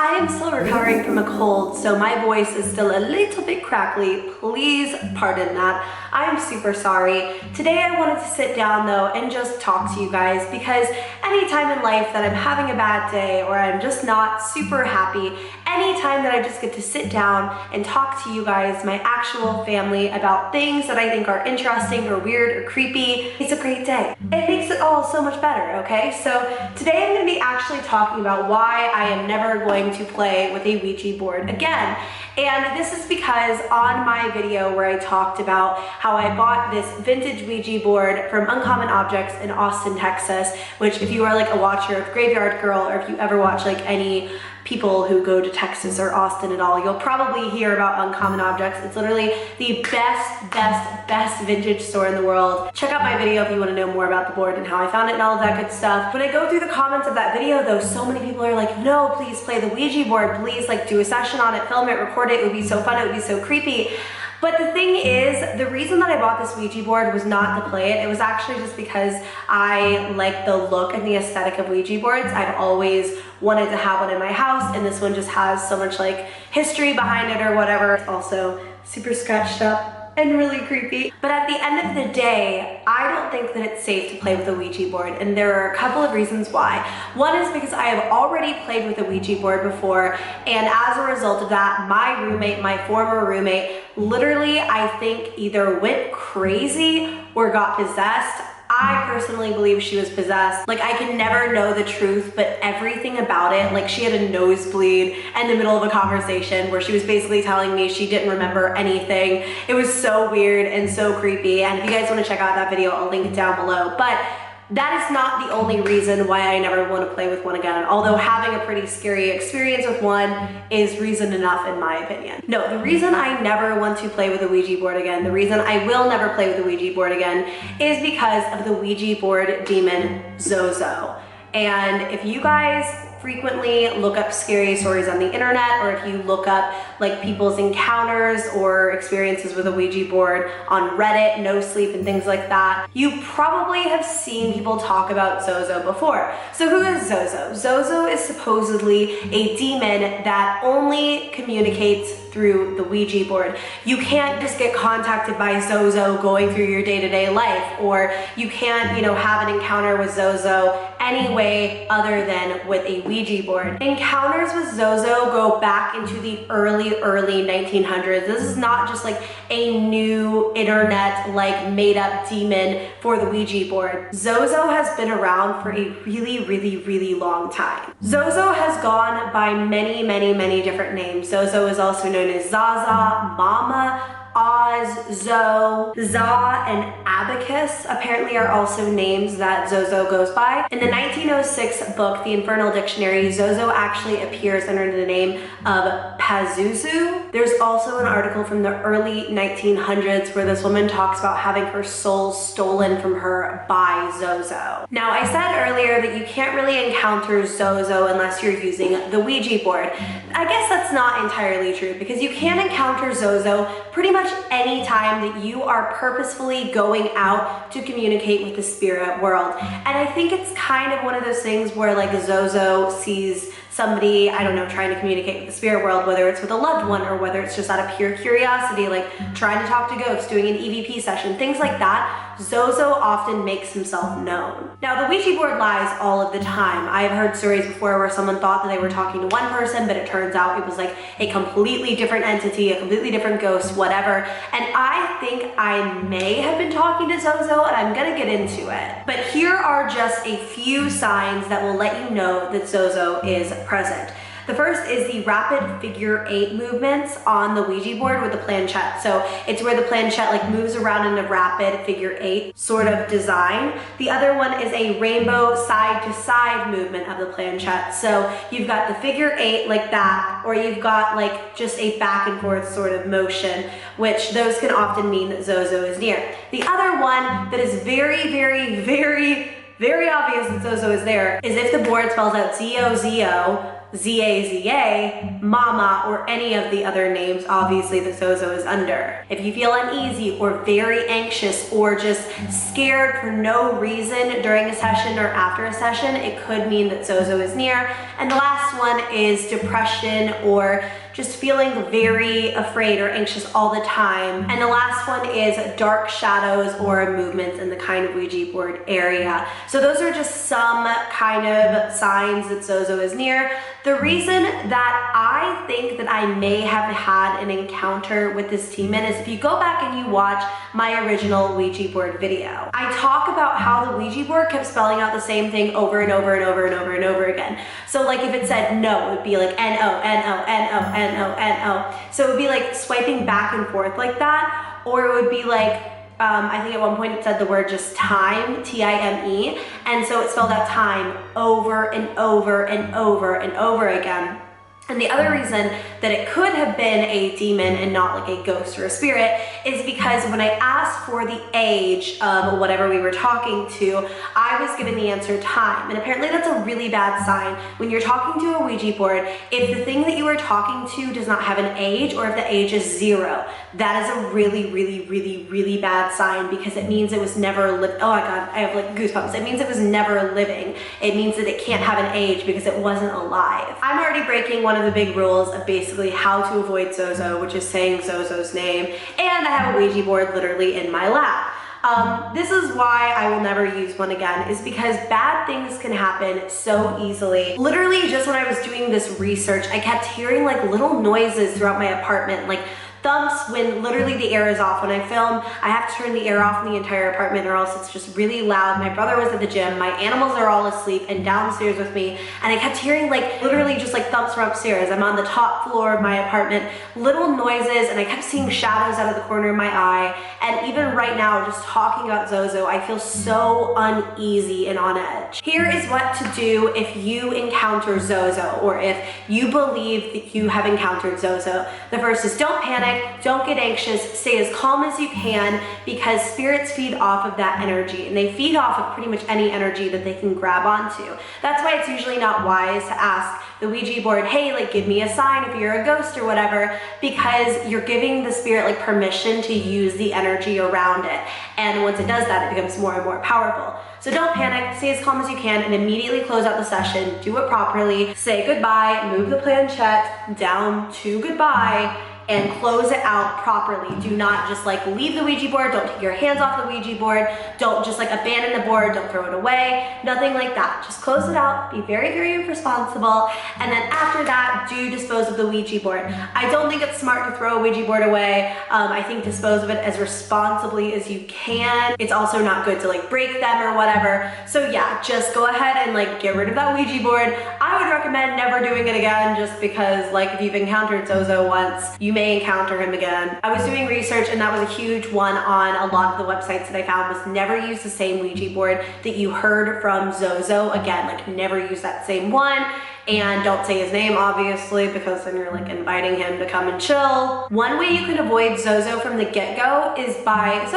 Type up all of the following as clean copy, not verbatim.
I am still recovering from a cold, so my voice is still a little bit crackly. Please pardon that. I'm super sorry. Today I wanted to sit down though and just talk to you guys because anytime in life that I'm having a bad day or I'm just not super happy, anytime that I just get to sit down and talk to you guys, my actual family, about things that I think are interesting or weird or creepy, it's a great day. It makes it all so much better, okay? So today I'm going to be actually talking about why I am never going to play with a Ouija board again. And this is because on my video where I talked about how I bought this vintage Ouija board from Uncommon Objects in Austin, Texas, which if you are like a watcher of Graveyard Girl, or if you ever watch like any people who go to Texas or Austin at all, you'll probably hear about Uncommon Objects. It's literally the best vintage store in the world. Check out my video if you want to know more about the board and how I found it and all of that good stuff. When I go through the comments of that video though, so many people are like, no, please play the Ouija board. Please like do a session on it, film it, record it. It would be so fun. It would be so creepy. But the thing is, the reason that I bought this Ouija board was not to play it. It was actually just because I like the look and the aesthetic of Ouija boards. I've always wanted to have one in my house, and this one just has so much like history behind it or whatever. It's also super scratched up and really creepy. But at the end of the day, I don't think that it's safe to play with a Ouija board, and there are a couple of reasons why. One is because I have already played with a Ouija board before, and as a result of that, my roommate, my former roommate, literally I think either went crazy or got possessed. I personally believe she was possessed. Like, I can never know the truth, but everything about it, like she had a nosebleed in the middle of a conversation where she was basically telling me she didn't remember anything. It was so weird and so creepy. And if you guys want to check out that video, I'll link it down below. But that is not the only reason why I never want to play with one again, although having a pretty scary experience with one is reason enough in my opinion. No, the reason I never want to play with a Ouija board again, the reason I will never play with a Ouija board again, is because of the Ouija board demon Zozo. And if you guys frequently look up scary stories on the internet, or if you look up like people's encounters or experiences with a Ouija board on Reddit, No Sleep and things like that, you probably have seen people talk about Zozo before. So who is Zozo? Zozo is supposedly a demon that only communicates through the Ouija board. You can't just get contacted by Zozo going through your day-to-day life, or you can't, you know, have an encounter with Zozo any way other than with a Ouija board. Encounters with Zozo go back into the early 1900s. This is not just like a new internet like made up demon for the Ouija board. Zozo has been around for a really long time. Zozo has gone by many different names. Zozo is also known as Zaza, Mama, Oz, Zo, Za, and Abacus apparently are also names that Zozo goes by. In the 1906 book, The Infernal Dictionary, Zozo actually appears under the name of Pazuzu. There's also an article from the early 1900s where this woman talks about having her soul stolen from her by Zozo. Now, I said earlier that you can't really encounter Zozo unless you're using the Ouija board. I guess that's not entirely true, because you can encounter Zozo pretty much any time that you are purposefully going out to communicate with the spirit world. And I think it's kind of one of those things where like Zozo sees somebody, I don't know, trying to communicate with the spirit world, whether it's with a loved one or whether it's just out of pure curiosity, like trying to talk to ghosts, doing an EVP session, things like that. Zozo often makes himself known. Now, the Ouija board lies all of the time. I've heard stories before where someone thought that they were talking to one person, but it turns out it was like a completely different entity, a completely different ghost, whatever. And I think I may have been talking to Zozo, and I'm gonna get into it. But here are just a few signs that will let you know that Zozo is present. The first is the rapid figure 8 movements on the Ouija board with the planchette. So it's where the planchette like moves around in a rapid figure 8 sort of design. The other one is a rainbow side to side movement of the planchette. So you've got the figure 8 like that, or you've got like just a back and forth sort of motion, which those can often mean that Zozo is near. The other one that is very very obvious that Zozo is there is if the board spells out Z-O-Z-O, Z-A-Z-A, Mama, or any of the other names, obviously, that Zozo is under. If you feel uneasy or very anxious or just scared for no reason during a session or after a session, it could mean that Zozo is near. And the last one is depression or just feeling very afraid or anxious all the time. And the last one is dark shadows or movements in the kind of Ouija board area. So those are just some kind of signs that Zozo is near. The reason that I think that I may have had an encounter with this demon is if you go back and you watch my original Ouija board video, I talk about how the Ouija board kept spelling out the same thing over and over and over and over and over again. So like if it said no, it would be like N-O, N-O, N-O, N-O, N-O. So it would be like swiping back and forth like that, or it would be like, I think at one point it said the word just time, T-I-M-E, and so it spelled out time over and over and over and over again. And the other reason that it could have been a demon and not like a ghost or a spirit is because when I asked for the age of whatever we were talking to, I was given the answer time. And apparently that's a really bad sign. When you're talking to a Ouija board, if the thing that you are talking to does not have an age or if the age is 0, that is a really, really, really, really bad sign because it means it was never lived. Oh my God, I have like goosebumps. It means it was never living. It means that it can't have an age because it wasn't alive. I'm already breaking one of the big rules of basically how to avoid Zozo, which is saying Zozo's name, and I have a Ouija board literally in my lap. This is why I will never use one again, is because bad things can happen so easily. Literally just when I was doing this research, I kept hearing like little noises throughout my apartment, like thumps when literally the air is off. When I film, I have to turn the air off in the entire apartment or else it's just really loud. My brother was at the gym, my animals are all asleep and downstairs with me, and I kept hearing like literally just like thumps from upstairs. I'm on the top floor of my apartment, little noises, and I kept seeing shadows out of the corner of my eye. And even right now, just talking about Zozo, I feel so uneasy and on edge. Here is what to do if you encounter Zozo or if you believe that you have encountered Zozo. The first is don't panic. Don't get anxious, stay as calm as you can because spirits feed off of that energy and they feed off of pretty much any energy that they can grab onto. That's why it's usually not wise to ask the Ouija board, hey, like give me a sign if you're a ghost or whatever, because you're giving the spirit like permission to use the energy around it. And once it does that, it becomes more and more powerful. So don't panic, stay as calm as you can and immediately close out the session, do it properly, say goodbye, move the planchette down to goodbye, and close it out properly. Do not just like leave the Ouija board, don't take your hands off the Ouija board, don't just like abandon the board, don't throw it away, nothing like that. Just close it out, be very, very responsible, and then after that, do dispose of the Ouija board. I don't think it's smart to throw a Ouija board away. I think dispose of it as responsibly as you can. It's also not good to like break them or whatever. So yeah, just go ahead and like get rid of that Ouija board. I would recommend never doing it again just because like if you've encountered Zozo once, you may encounter him again. I was doing research and that was a huge one on a lot of the websites that I found was never use the same Ouija board that you heard from Zozo. Again, like never use that same one. And don't say his name, obviously, because then you're like inviting him to come and chill. One way you can avoid Zozo from the get-go is by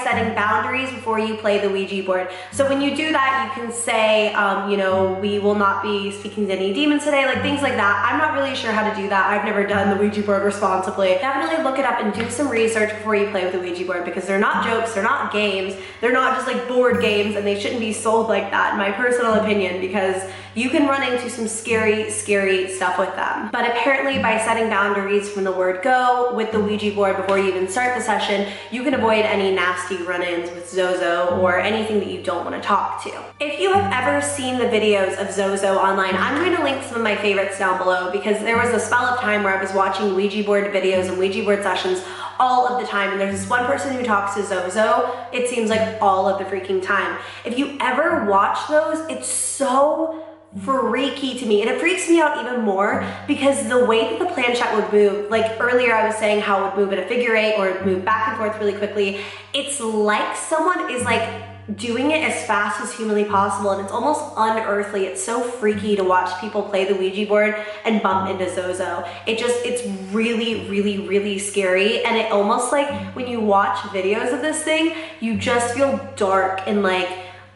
setting boundaries before you play the Ouija board. So when you do that, you can say, you know, we will not be speaking to any demons today, like things like that. I'm not really sure how to do that. I've never done the Ouija board responsibly. Definitely look it up and do some research before you play with the Ouija board because they're not jokes, they're not games, they're not just like board games, and they shouldn't be sold like that, in my personal opinion, because you can run into some scary, scary stuff with them. But apparently by setting boundaries from the word go with the Ouija board before you even start the session, you can avoid any nasty run-ins with Zozo or anything that you don't want to talk to. If you have ever seen the videos of Zozo online, I'm going to link some of my favorites down below because there was a spell of time where I was watching Ouija board videos and Ouija board sessions all of the time, and there's this one person who talks to Zozo, it seems like all of the freaking time. If you ever watch those, it's so freaky to me, and it freaks me out even more because the way that the planchette would move, like earlier I was saying how it would move at a figure 8 or move back and forth really quickly, it's like someone is like doing it as fast as humanly possible, and it's almost unearthly. It's so freaky to watch people play the Ouija board and bump into Zozo. It's really, really, really scary, and it almost like when you watch videos of this thing, you just feel dark and like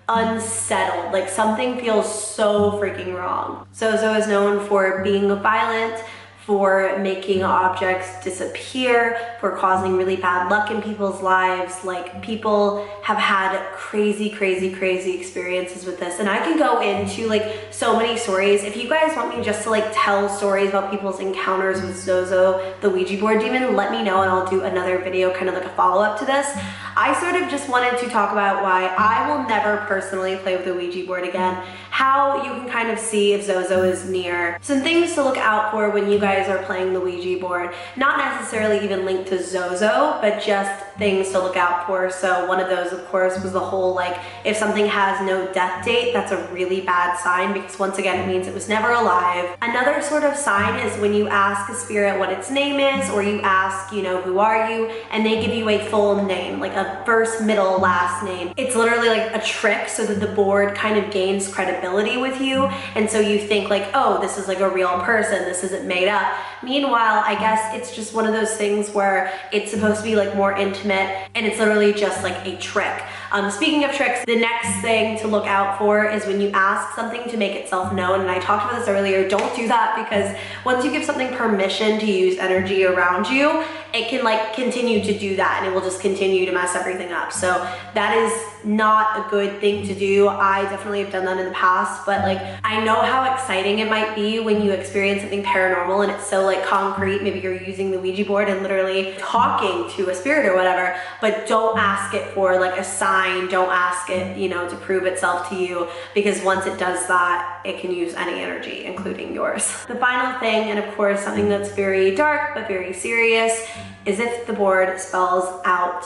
unsettled, like something feels so freaking wrong. Zozo is known for being violent, for making objects disappear, for causing really bad luck in people's lives. Like, people have had crazy, crazy, crazy experiences with this. And I can go into like so many stories. If you guys want me just to like tell stories about people's encounters with Zozo, the Ouija board demon, let me know and I'll do another video, kind of like a follow-up to this. I sort of just wanted to talk about why I will never personally play with the Ouija board again, how you can kind of see if Zozo is near, some things to look out for when you guys are playing the Ouija board, not necessarily even linked to Zozo, but just things to look out for. So one of those, of course, was the whole like, if something has no death date, that's a really bad sign, because once again, it means it was never alive. Another sort of sign is when you ask a spirit what its name is, or you ask, you know, who are you, and they give you a full name, like a first, middle, last name. It's literally like a trick so that the board kind of gains credibility with you, and so you think like, oh, this is like a real person, this isn't made up. Meanwhile, I guess it's just one of those things where it's supposed to be like more intimate, and it's literally just like a trick. Speaking of tricks, the next thing to look out for is when you ask something to make itself known, and I talked about this earlier, don't do that, because once you give something permission to use energy around you, it can like continue to do that, and it will just continue to mess everything up. So that is not a good thing to do. I definitely have done that in the past, but like, I know how exciting it might be when you experience something paranormal and it's so like concrete. Maybe you're using the Ouija board and literally talking to a spirit or whatever, but don't ask it for like a sign. Don't ask it, you know, to prove itself to you, because once it does that, it can use any energy, including yours. The final thing, and of course something that's very dark but very serious, is if the board spells out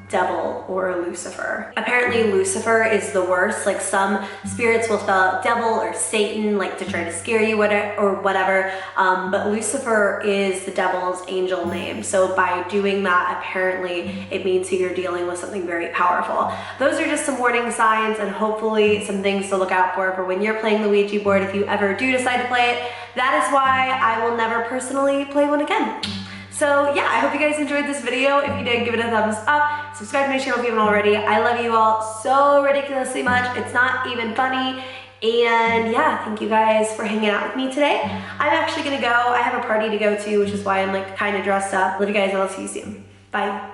devil or Lucifer. Apparently Lucifer is the worst. Like, some spirits will spell out devil or Satan, like to try to scare you or whatever, but Lucifer is the devil's angel name. So by doing that, apparently it means that you're dealing with something very powerful. Those are just some warning signs and hopefully some things to look out for when you're playing the Ouija board, if you ever do decide to play it. That is why I will never personally play one again. So yeah, I hope you guys enjoyed this video. If you did, give it a thumbs up. Subscribe to my channel if you haven't already. I love you all so ridiculously much. It's not even funny. And yeah, thank you guys for hanging out with me today. I'm actually gonna go. I have a party to go to, which is why I'm like kind of dressed up. Love you guys, and I'll see you soon. Bye.